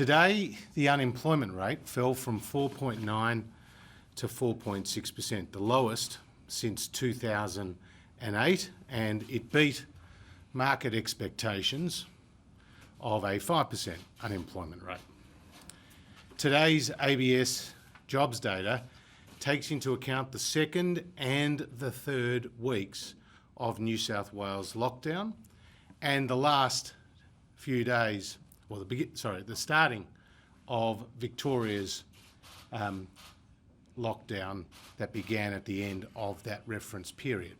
Today, the unemployment rate fell from 4.9 to 4.6%, the lowest since 2008, and it beat market expectations of a 5% unemployment rate. Today's ABS jobs data takes into account the second and the third weeks of New South Wales lockdown and the last few days, well, the starting of Victoria's lockdown that began at the end of that reference period.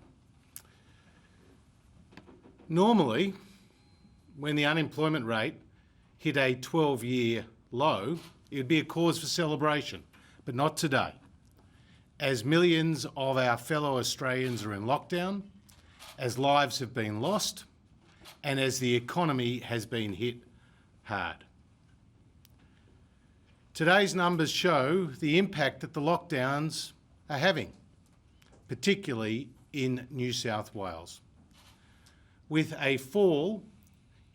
Normally, when the unemployment rate hit a 12-year low, it would be a cause for celebration, but not today, as millions of our fellow Australians are in lockdown, as lives have been lost, and as the economy has been hit hard. Today's numbers show the impact that the lockdowns are having, particularly in New South Wales, with a fall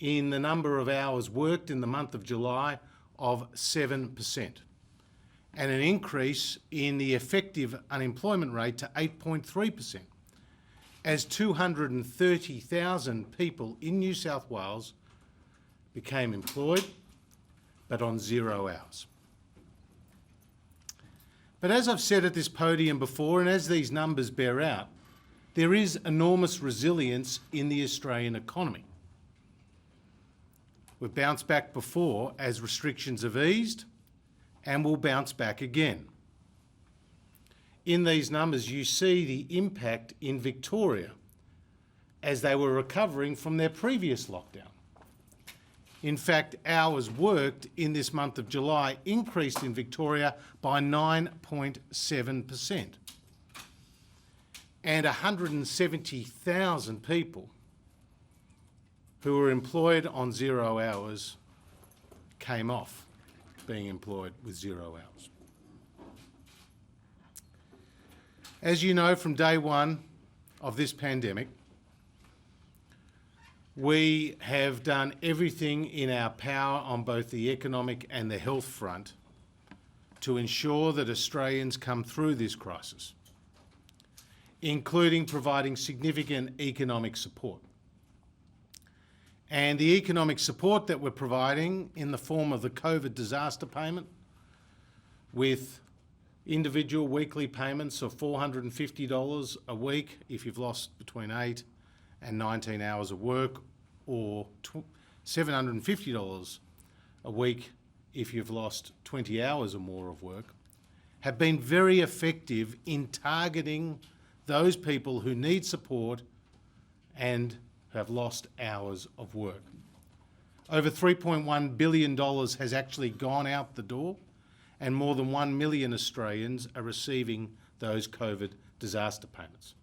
in the number of hours worked in the month of July of 7%, and an increase in the effective unemployment rate to 8.3%, as 230,000 people in New South Wales became employed, but on 0 hours. But as I've said at this podium before, and as these numbers bear out, there is enormous resilience in the Australian economy. We've bounced back before as restrictions have eased, and will bounce back again. In these numbers, you see the impact in Victoria as they were recovering from their previous lockdown. In fact, hours worked in this month of July increased in Victoria by 9.7%. And 170,000 people who were employed on 0 hours came off being employed with 0 hours. As you know, from day one of this pandemic, we have done everything in our power on both the economic and the health front to ensure that Australians come through this crisis, including providing significant economic support. And the economic support that we're providing in the form of the COVID disaster payment, with individual weekly payments of $450 a week if you've lost between 8 and 19 hours of work, or $750 a week if you've lost 20 hours or more of work, have been very effective in targeting those people who need support and have lost hours of work. Over $3.1 billion has actually gone out the door, and more than 1 million Australians are receiving those COVID disaster payments.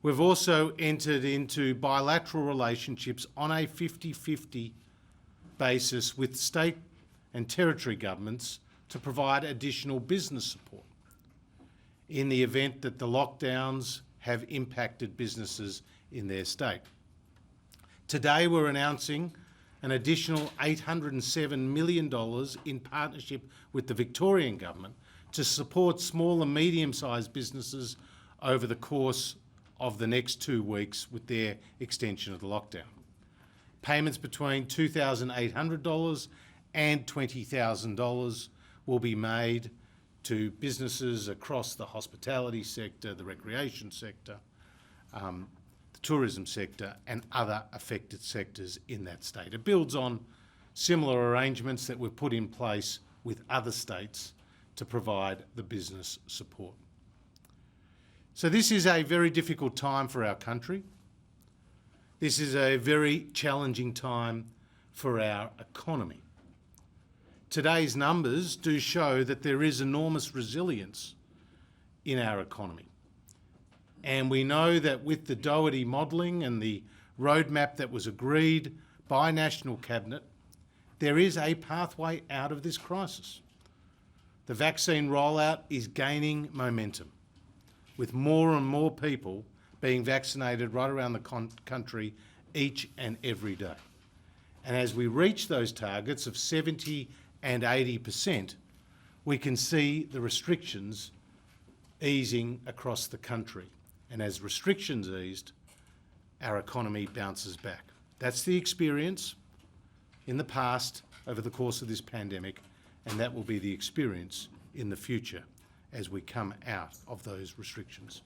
We've also entered into bilateral relationships on a 50-50 basis with state and territory governments to provide additional business support in the event that the lockdowns have impacted businesses in their state. Today we're announcing an additional $807 million in partnership with the Victorian Government to support small and medium-sized businesses over the course of the next 2 weeks with their extension of the lockdown. Payments between $2,800 and $20,000 will be made to businesses across the hospitality sector, the recreation sector, the tourism sector, and other affected sectors in that state. It builds on similar arrangements that we've put in place with other states to provide the business support. So this is a very difficult time for our country. This is a very challenging time for our economy. Today's numbers do show that there is enormous resilience in our economy. And we know that with the Doherty modelling and the roadmap that was agreed by National Cabinet, there is a pathway out of this crisis. The vaccine rollout is gaining momentum, with more and more people being vaccinated right around the country each and every day. And as we reach those targets of 70 and 80%, we can see the restrictions easing across the country. And as restrictions eased, our economy bounces back. That's the experience in the past over the course of this pandemic, and that will be the experience in the future as we come out of those restrictions.